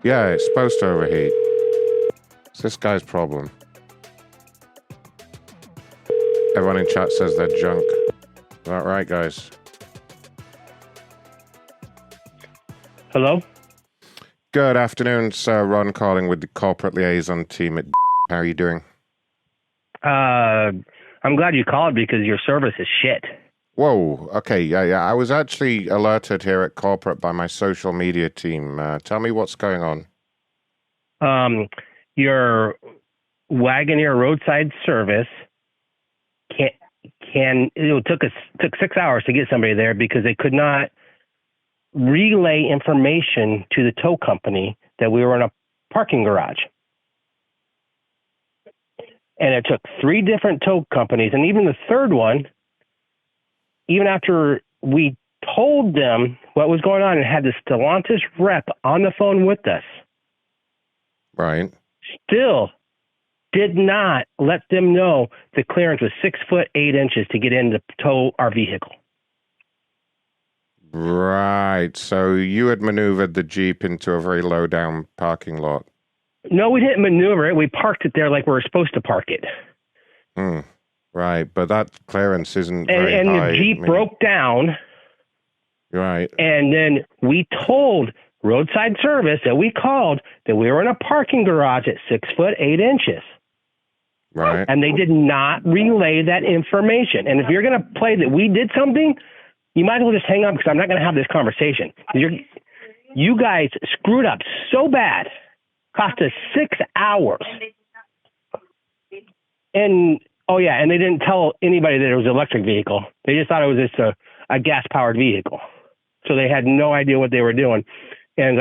Yeah, it's supposed to overheat. It's this guy's problem. Everyone in chat says they're junk. Is that right, guys? Hello? Good afternoon, sir. Ron calling with the corporate liaison team at How are you doing? I'm glad you called because your service is shit. Whoa. Okay. Yeah. I was actually alerted here at corporate by my social media team. Tell me what's going on. Your Wagoneer roadside service took 6 hours to get somebody there because they could not relay information to the tow company that we were in a parking garage. And it took 3 different tow companies, and even the third one, even after we told them what was going on and had the Stellantis rep on the phone with us, Right. still did not let them know the clearance was 6 foot 8 inches to get in to tow our vehicle. Right. So you had maneuvered the Jeep into a very low down parking lot. No, we didn't maneuver it. We parked it there like we were supposed to park it. Right. But that clearance isn't very high. And the Jeep broke down. Right. And then we told roadside service that we called that we were in a parking garage at 6 foot 8 inches. Right. And they did not relay that information. And if you're going to play that we did something, you might as well just hang up because I'm not going to have this conversation. You guys screwed up so bad, cost us 6 hours. And, and they didn't tell anybody that it was an electric vehicle. They just thought it was just a gas-powered vehicle. So they had no idea what they were doing. And,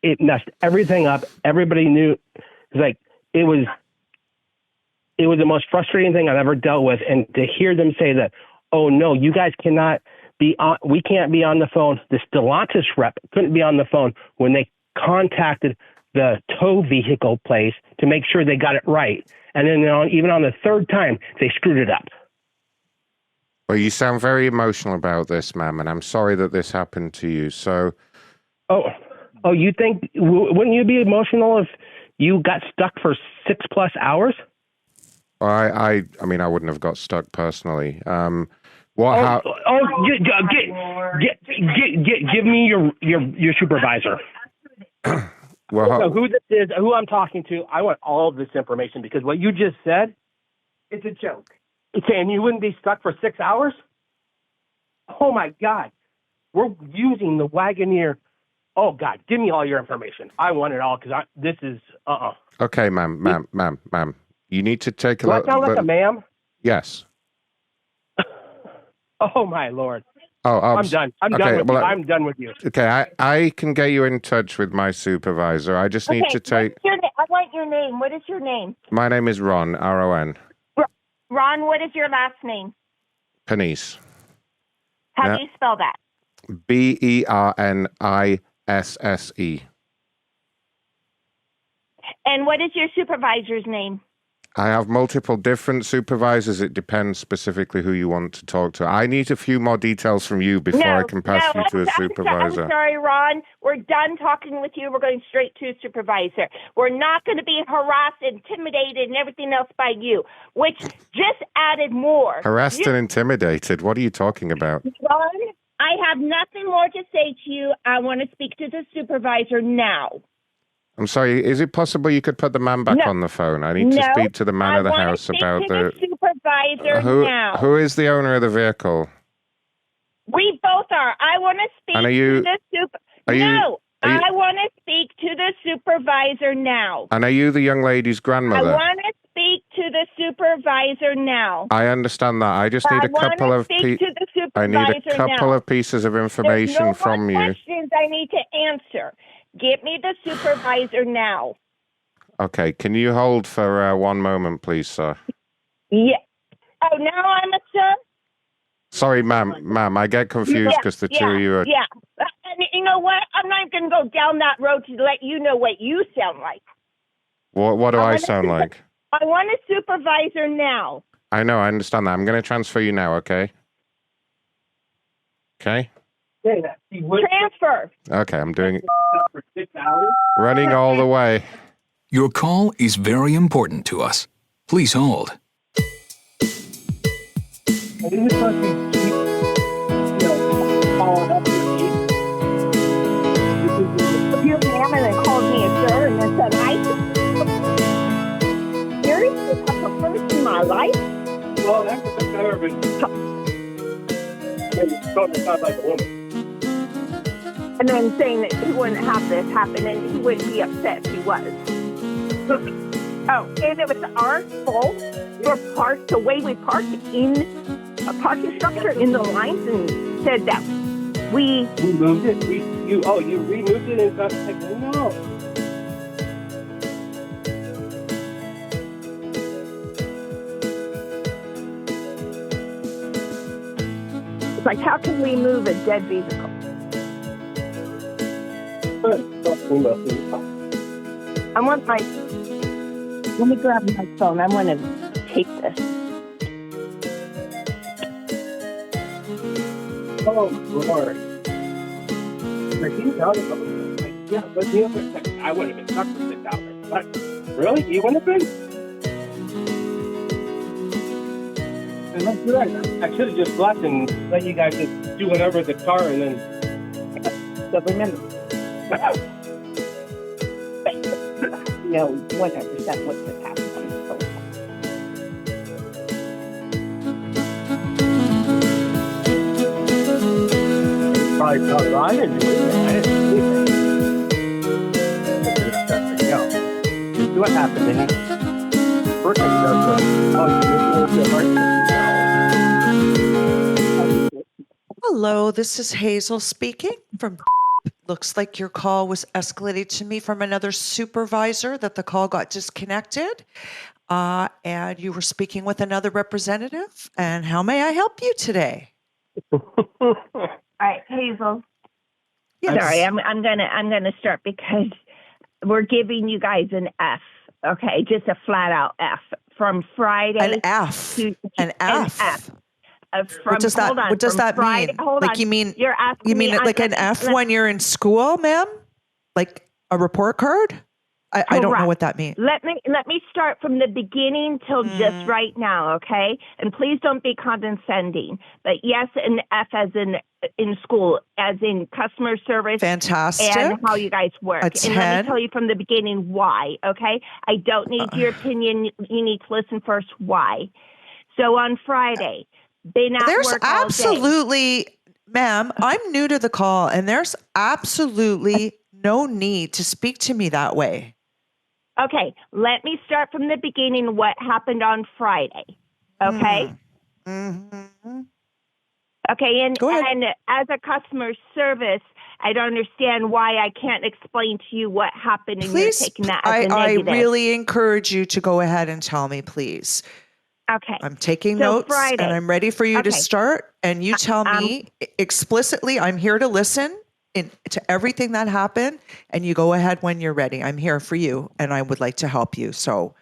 it messed everything up. Everybody knew. It was the most frustrating thing I've ever dealt with. And to hear them say that, oh, no, you guys cannot be on, we can't be on the phone. The Stellantis rep couldn't be on the phone when they contacted the tow vehicle place to make sure they got it right. And then even on the third time, they screwed it up. Well, you sound very emotional about this, ma'am, and I'm sorry that this happened to you. So, you think wouldn't you be emotional if you got stuck for 6+ hours? I mean, I wouldn't have got stuck personally. Give me your supervisor. Well, so who this is, who I'm talking to, I want all of this information because what you just said, it's a joke. And you wouldn't be stuck for 6 hours? Oh my God. We're using the Wagoneer. Oh God, give me all your information. I want it all because this is, Okay, ma'am. You need to take a look. Do I sound like a ma'am? Yes. Oh my Lord. I'm done. I'm done with you. Okay, I can get you in touch with my supervisor. I just need to take... I want your name. What is your name? My name is Ron, R-O-N. Ron, what is your last name? Penise. How do you spell that? B-E-R-N-I-S-S-E. And what is your supervisor's name? I have multiple different supervisors. It depends specifically who you want to talk to. I need a few more details from you before I can pass you to a supervisor. I'm sorry, Ron. We're done talking with you. We're going straight to a supervisor. We're not going to be harassed, intimidated, and everything else by you, which just added more. Harassed and intimidated? What are you talking about? Ron, I have nothing more to say to you. I want to speak to the supervisor now. I'm sorry, is it possible you could put the man back on the phone? I need to speak to the man of the house about the supervisor now. Who is the owner of the vehicle? We both are. I want to speak to the supervisor. I want to speak to the supervisor now. And are you the young lady's grandmother? I want to speak to the supervisor now. I understand that. I just need a couple of pieces of information from you. Questions I need to answer. Get me the supervisor now. Okay, can you hold for 1 moment, please, sir? Yeah. Oh, now I'm a sir? Sorry, ma'am, I get confused because the two of you are... Yeah, and you know what? I'm not going to go down that road to let you know what you sound like. What do I sound like? I want a supervisor now. I know, I understand that. I'm going to transfer you now, okay? Okay? Transfer. Okay, I'm doing it. For 6 hours. Running all the way. Your call is very important to us. Please hold. I think it's supposed to be cheap, following up your need. Your ma'am and then called me a sir and then said, seriously, that's the first in my life? Well, that's the best I've ever been. It's supposed to sound like a woman. And then saying that he wouldn't have this happen and he wouldn't be upset if he was. Oh, and it was our fault for parked the way we parked in a parking structure in the lines and said that we moved it. You removed it and stuff. Like, no. It's like, how can we move a dead vehicle? I want my. Let me grab my phone. I want to tape this. Oh, Lord. Yeah, but I would have been stuck for 6 hours. What? Really? You wouldn't have been? And that's right. I should have just left and let you guys just do whatever the car and then. So remember. No, 100% what just happened on the phone. Probably thought, well, I didn't do anything. I didn't do anything. This is what happened. And first thing he does was, Hello, this is Hazel speaking from. Looks like your call was escalated to me from another supervisor, that the call got disconnected, and you were speaking with another representative. And how may I help you today? All right, Hazel. Yes. Sorry, I'm gonna start because we're giving you guys an F. Okay, just a flat out F from Friday. An F. An F. What does that mean? Hold like on. you mean You're asking you mean me, it like an F when you're in school, ma'am? Like a report card? I don't know what that means. Let me start from the beginning till just right now, okay? And please don't be condescending. But yes, an F as in school, as in customer service. Fantastic. And how you guys work. A And 10. let me tell you from the beginning why, okay? I don't need your opinion. You need to listen first why. So on Friday, been at There's work all absolutely, ma'am, I'm new to the call, and there's absolutely no need to speak to me that way. Okay, let me start from the beginning what happened on Friday, okay? Mm-hmm. Okay, and Go ahead. and as a customer service, I don't understand why I can't explain to you what happened and Please, you're taking that as a negative. I really encourage you to go ahead and tell me, please. Okay. I'm taking So notes Friday. and I'm ready for you to start. And you tell me explicitly, I'm here to listen to everything that happened. And you go ahead when you're ready. I'm here for you and I would like to help you. So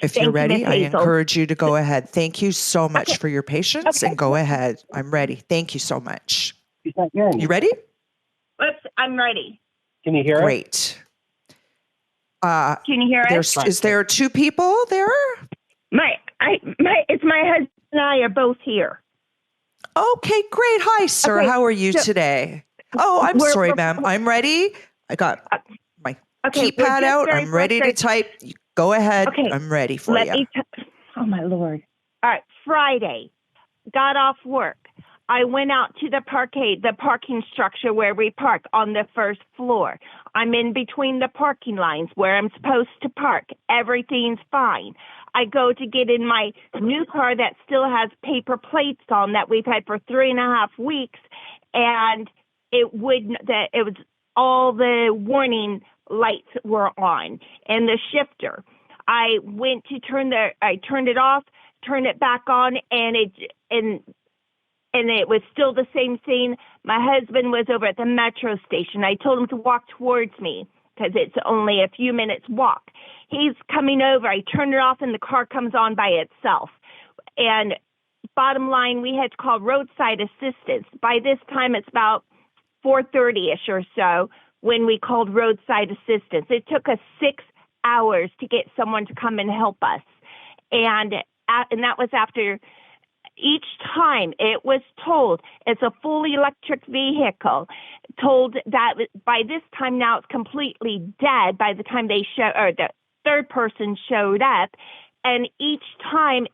if you're ready, I encourage you to go ahead. Thank you so much for your patience and go ahead. I'm ready. Thank you so much. You ready? I'm ready. Can you hear Great. Can you hear us? Is there two people there? It's my husband and I are both here. Okay, great. Hi, sir. Okay, How are you today? Oh, I'm sorry, ma'am. I'm ready. I got my keypad out. I'm ready to type. Go ahead. Okay. I'm ready for you. Oh, my Lord. All right. Friday, got off work. I went out to the parking structure where we park on the first floor. I'm in between the parking lines where I'm supposed to park. Everything's fine. I go to get in my new car that still has paper plates on that we've had for 3.5 weeks, and it was all the warning lights were on and the shifter. I went to I turned it off, turned it back on, and it was still the same thing. My husband was over at the metro station. I told him to walk towards me because it's only a few minutes walk. He's coming over. I turn it off and the car comes on by itself. And bottom line, we had to call roadside assistance. By this time, it's about 4:30ish or so when we called roadside assistance. It took us 6 hours to get someone to come and help us. And that was after each time it was told it's a fully electric vehicle, told that by this time now it's completely dead by the time the third person showed up. And each time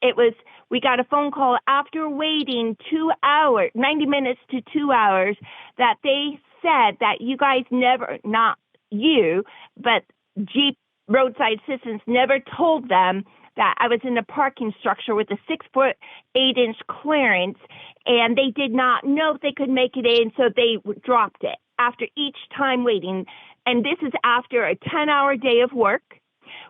we got a phone call after waiting 2 hours, 90 minutes to 2 hours, that they said that you guys never, not you, but Jeep Roadside Assistance never told them that I was in a parking structure with a 6-foot 8-inch clearance, and they did not know if they could make it in, so they dropped it after each time waiting. And this is after a 10-hour day of work.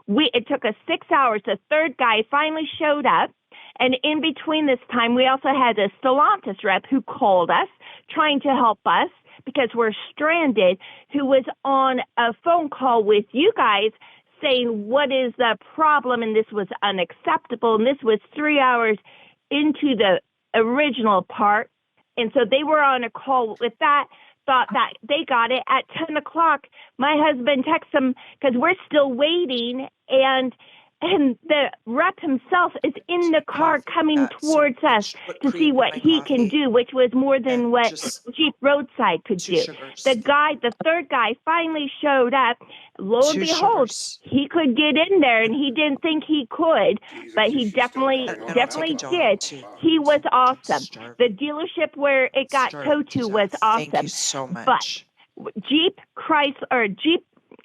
It took us 6 hours. The third guy finally showed up. And in between this time, we also had a Stellantis rep who called us trying to help us because we're stranded, who was on a phone call with you guys saying, what is the problem? And this was unacceptable. And this was 3 hours into the original part. And so they were on a call with that, thought that they got it at 10 o'clock. My husband texts them because we're still waiting. And the rep himself is in the car coming towards us to see what he can do, which was more than what Jeep Roadside could do. The third guy finally showed up. Lo and behold, he could get in there, and he didn't think he could, but he definitely did. He was awesome. The dealership where it got towed to was awesome. Thank you so much. But Jeep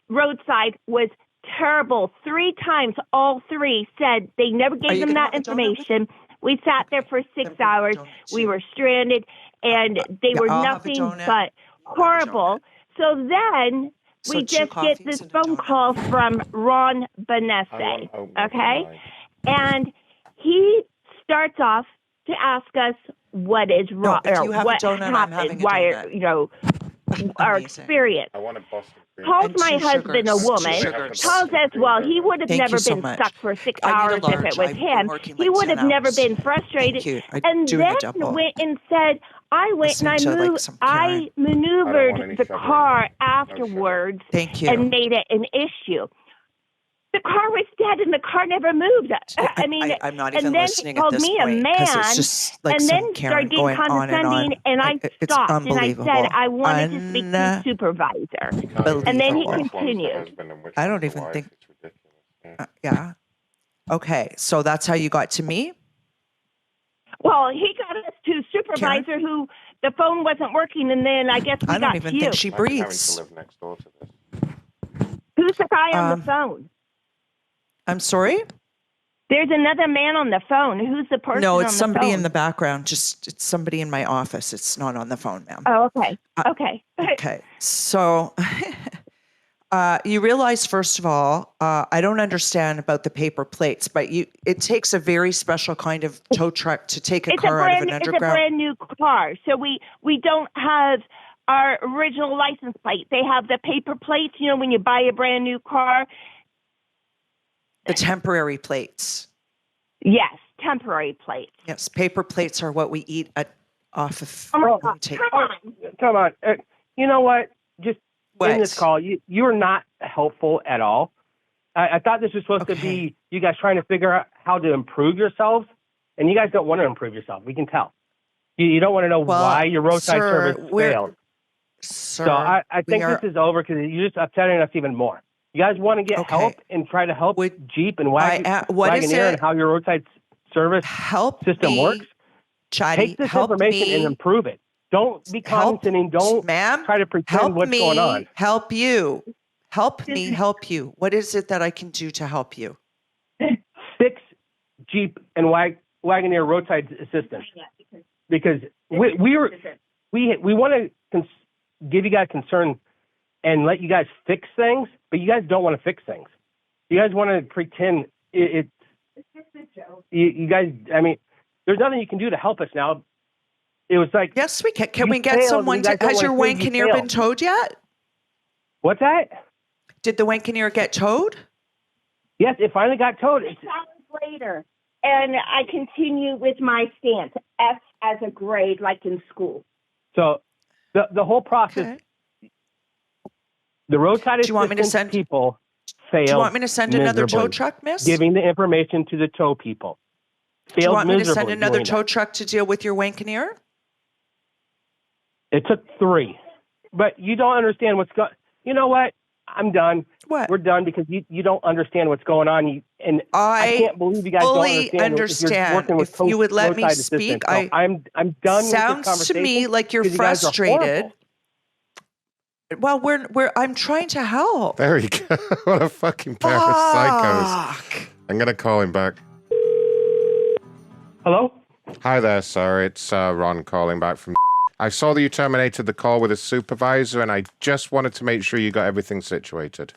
Roadside was terrible. 3 times, all 3 said they never gave them that information. We sat there for 6 hours. We were stranded, and they were nothing but horrible. So then we just get this phone call from Ron Benesse, okay? And he starts off to ask us what is wrong, or what happened, why, our experience. I want a Boston cream. Calls my husband a woman. Tells us, well, he would have never been stuck for 6 hours if it was him. He would have never been frustrated. And then went and said, I maneuvered the car afterwards and made it an issue. The car was dead, and the car never moved. I mean, I'm not even listening and then at this he called me a point, 'cause man, it's just like and some then Karen started getting going on condescending, and I It's stopped, and I unbelievable. said I wanted to speak to the supervisor. And then he continued. I don't even think. Yeah. Okay, so that's how you got to me? Well, he got us to supervisor who the phone wasn't working, and then I guess we got to you. I don't even think she breathes. To live next door to this. Who's the guy on the phone? I'm sorry? There's another man on the phone. Who's the person on the phone? No, it's somebody in the background. It's somebody in my office. It's not on the phone, ma'am. Oh, okay. Okay. Okay. So you realize, first of all, I don't understand about the paper plates, but it takes a very special kind of tow truck to take a car out of an underground. It's a brand new car. So we don't have our original license plate. They have the paper plates, when you buy a brand new car. The temporary plates. Yes, temporary plates. Yes, paper plates are what we eat off of. Come on. You know what? Just in this call, you're not helpful at all. I thought this was supposed to be you guys trying to figure out how to improve yourselves, and you guys don't want to improve yourself. We can tell. You don't want to know why your roadside service failed. Sir, so I think this is over because you're just upsetting us even more. You guys want to get help and try to help with Jeep and Wagoneer and how your roadside service system works? Take this information and improve it. Don't be condescending. Don't try to pretend what's going on. Help you. Help me help you. What is it that I can do to help you? Fix Jeep and Wagoneer roadside assistance. Because we want to give you guys concern and let you guys fix things, but you guys don't want to fix things. You guys want to pretend it's just a joke. You guys, I mean, there's nothing you can do to help us now. It was like, yes, we can. Can we get someone to? Has your Wagoneer been towed yet? What's that? Did the Wagoneer get towed? Yes, it finally got towed. 6 hours later, and I continue with my stance. F as a grade, like in school. So The whole process. Okay. The roadside Do you want me to assistance send? people failed. Do you want me to send another tow miserably, truck, miss? giving the information to the tow people? Do you want me to send miserably another doing tow that. truck to deal with your wankineer? It took 3, but you don't understand what's going. You know what? I'm done. What? We're done because you don't understand what's going on. And I can't believe you guys don't fully understand. If you're working with If you would let me roadside speak, assistance. So I'm done with this sounds conversation. to me like you're because you guys are frustrated. horrible. Well, I'm trying to help. There you go. What a fucking pair of psychos. Fuck. I'm going to call him back. Hello? Hi there, sir. It's Ron calling back from... I saw that you terminated the call with a supervisor, and I just wanted to make sure you got everything situated.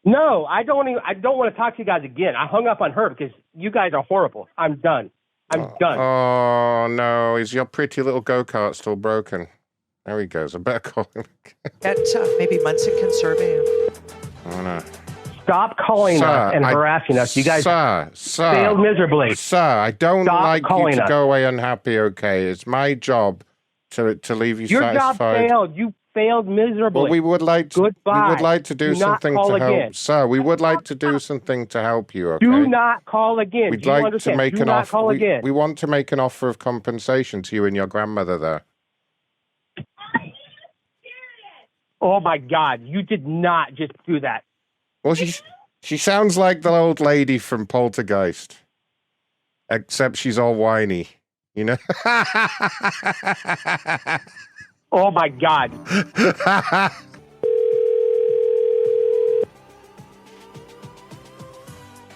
No, I don't want to talk to you guys again. I hung up on her because you guys are horrible. I'm done. I'm done. Oh, no. Is your pretty little go-kart still broken? There he goes. I better call him. Get maybe Munson can survey him. Oh, no. Stop calling us and harassing us. You guys failed miserably. Sir, I don't Stop like you calling to us. go away unhappy, okay? It's my job to leave you Your job satisfied. failed. You failed miserably. Well, we would like to, Goodbye. we would like to do Do not something call to help. again. Sir, we would like to do something to help you, okay? Do not call again. We'd Do you like to understand? make Do an not offer. call again. We want to make an offer of compensation to you and your grandmother there. Oh, my God. You did not just do that. Well, she sounds like the old lady from Poltergeist, except she's all whiny, you know? Oh, my God.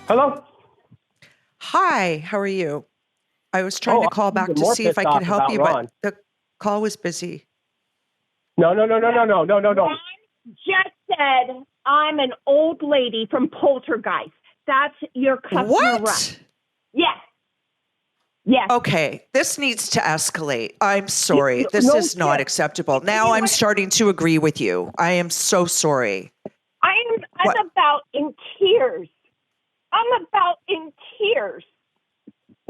Hello? Hi, how are you? I was trying to call I'm back even to more see if I pissed could off help about you, Ron. but the call was busy. No. Ron just said I'm an old lady from Poltergeist. That's your customer What? rep. Yes. Yes. Okay, this needs to escalate. I'm sorry. This No is not shit. acceptable. Now I'm starting to agree with you. I am so sorry. I'm What? about in tears. I'm about in tears.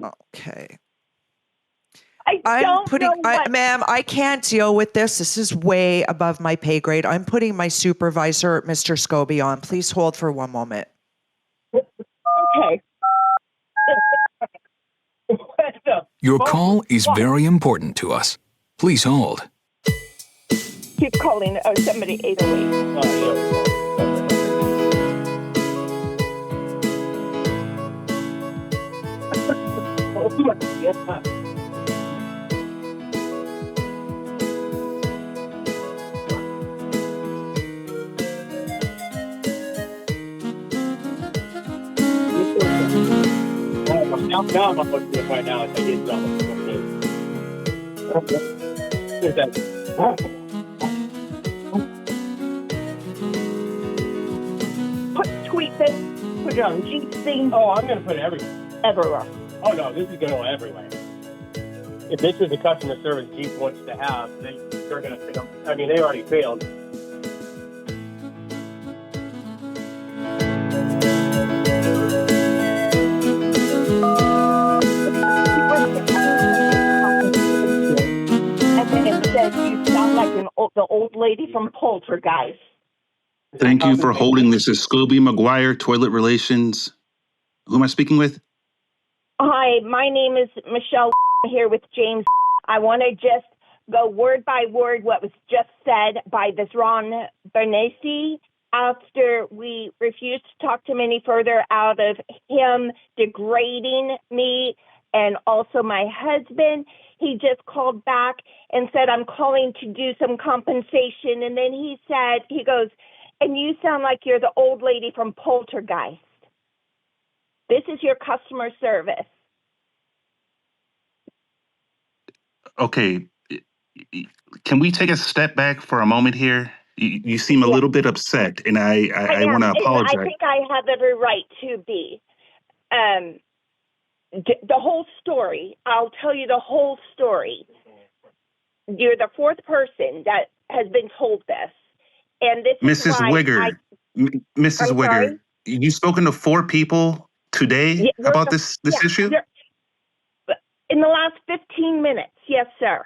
Okay. I don't know what. Ma'am, I can't deal with this. This is way above my pay grade. I'm putting my supervisor, Mr. Scobie, on. Please hold for one moment. Okay. What the Your fuck? call is very important to us. Please hold. Keep calling. Oh, somebody 808. Oh, my God. Now I'm looking at it right now. I think it's Tweet this. Put it on Jeep thing. Oh, I'm going to put it Everywhere. Oh, no, this is going to go everywhere. If this is the customer service Jeep wants to have, they're going to fail. I mean, they already failed. And then it says you sound like the old lady from Poltergeist. Thank you for holding. This is Scobie McGuire, Toilet Relations. Who am I speaking with? Hi, my name is Michelle here with James. I want to just go word by word what was just said by this Ron Bernesi after we refused to talk to him any further out of him degrading me and also my husband. He just called back and said, I'm calling to do some compensation. And then he said, he goes, and you sound like you're the old lady from Poltergeist. This is your customer service. Okay. Can we take a step back for a moment here? You seem a little bit upset, and I want to apologize. I think I have every right to be. The whole story, I'll tell you the whole story. You're the fourth person that has been told this. And this Mrs. is why Wigger, Mrs. I'm Wigger, sorry? you've spoken to 4 people today about this issue? In the last 15 minutes, yes, sir.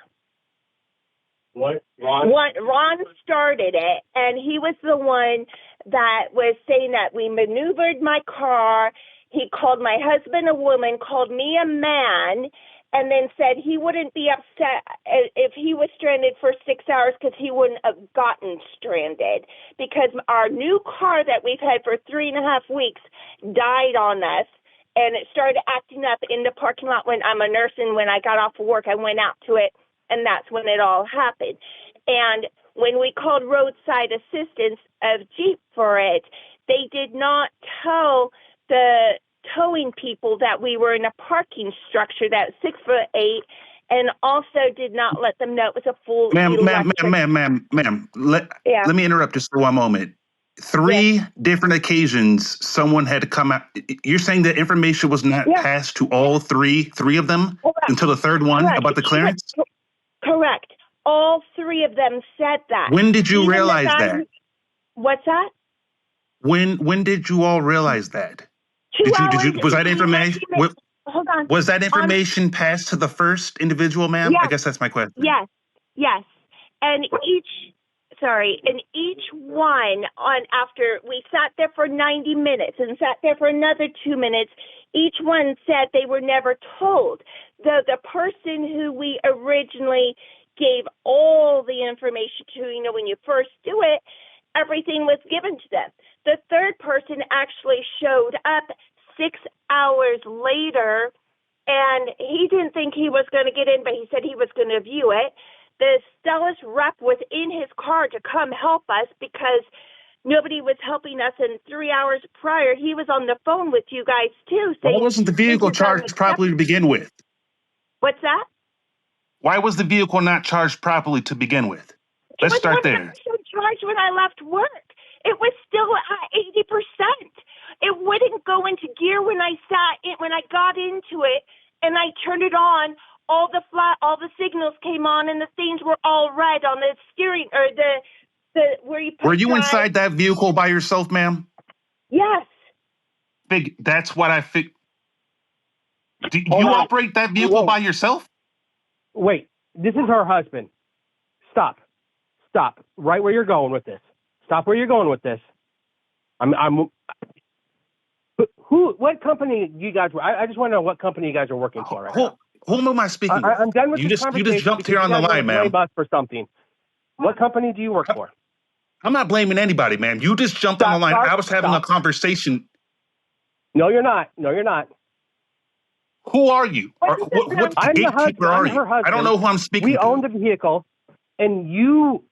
What? Ron? Ron started it, and he was the one that was saying that we maneuvered my car. He called my husband a woman, called me a man, and then said he wouldn't be upset if he was stranded for 6 hours because he wouldn't have gotten stranded because our new car that we've had for 3.5 weeks died on us. And it started acting up in the parking lot when I'm a nurse, and when I got off of work, I went out to it, and that's when it all happened. And when we called roadside assistance of Jeep for it, they did not tell the towing people that we were in a parking structure that was 6'8", and also did not let them know it was a full. Ma'am. Let me interrupt just for one moment. 3 different occasions, someone had to come out. You're saying that information was not passed to all three of them until the third one about the clearance? Correct. All 3 of them said that. When did you realize that? What's that? When did you all realize that? Was that information? Hold on. Was that information passed to the first individual, ma'am? Yes. I guess that's my question. Yes. And each one after we sat there for 90 minutes and sat there for another 2 minutes, each one said they were never told. The person who we originally gave all the information to, when you first do it, everything was given to them. The third person actually showed up 6 hours later, and he didn't think he was going to get in, but he said he was going to view it. The Stellus rep was in his car to come help us because nobody was helping us. And 3 hours prior, he was on the phone with you guys too. Why wasn't the vehicle charged properly to begin with? What's that? Why was the vehicle not charged properly to begin with? Let's start there. It was charged when I left work. It was still at 80%. It wouldn't go into gear when I got into it and I turned it on. All the signals came on, and the things were all red on the steering or the where you. Were you inside that vehicle by yourself, ma'am? Yes. That's what I think. Do you operate that vehicle by yourself? Wait, this is her husband. Stop. Right where you're going with this. Stop where you're going with this. What company do you guys? I just want to know what company you guys are working for right now. Whom am I speaking with? I'm done with this conversation. You just jumped here on the line, ma'am. Blame us for something. What company do you work for? I'm not blaming anybody, ma'am. You just jumped on the line. I was having a conversation. No, you're not. Who are you? What gatekeeper are you? I don't know who I'm speaking to. We own the vehicle, and you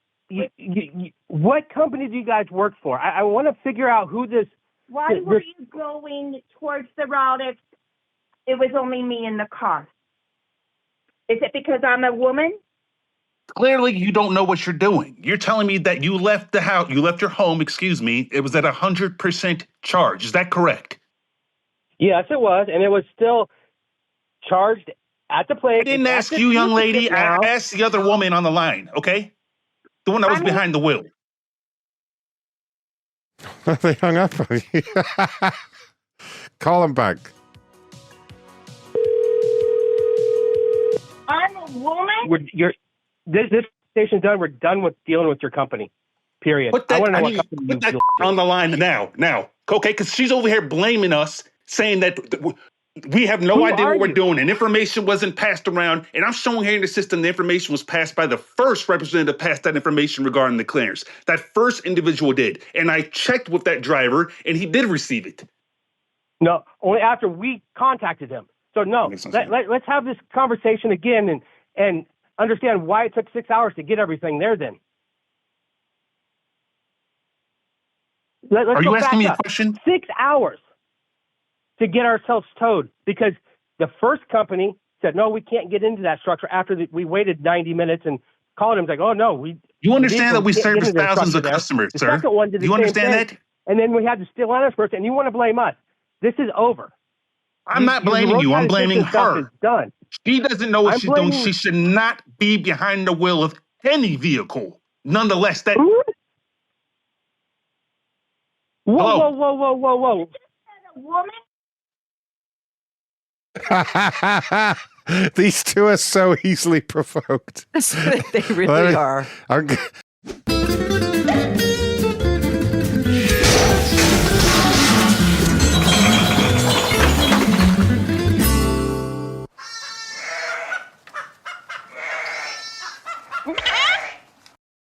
what company do you guys work for? I want to figure out who this. Why were you going towards the route if it was only me in the car? Is it because I'm a woman? Clearly, you don't know what you're doing. You're telling me that you left the house, you left your home, it was at 100% charge. Is that correct? Yes, it was. And it was still charged at the place. I didn't ask you, young lady. I asked the other woman on the line, okay? The one that was behind the wheel. They hung up on you. Call him back. I'm a woman? This station's done. We're done with dealing with your company. Period. Put that on the line now. Okay? Because she's over here blaming us, saying that we have no idea what we're doing, and information wasn't passed around. And I'm showing here in the system the information was passed by the first representative passed that information regarding the clearance. That first individual did. And I checked with that driver, and he did receive it. No, only after we contacted him. So no, let's have this conversation again and understand why it took 6 hours to get everything there then. Are you asking me a question? 6 hours to get ourselves towed because the first company said, no, we can't get into that structure after we waited 90 minutes and called him. Like, oh, no. You understand that we service thousands of customers, sir? The second one did the you same understand thing, that? And then we had the Stellantis person, and you want to blame us. This is over. I'm not blaming you. I'm blaming her. Done. She doesn't know what she's doing. She should not be behind the wheel of any vehicle. Nonetheless, that... Whoa. A woman? These two are so easily provoked. They really are.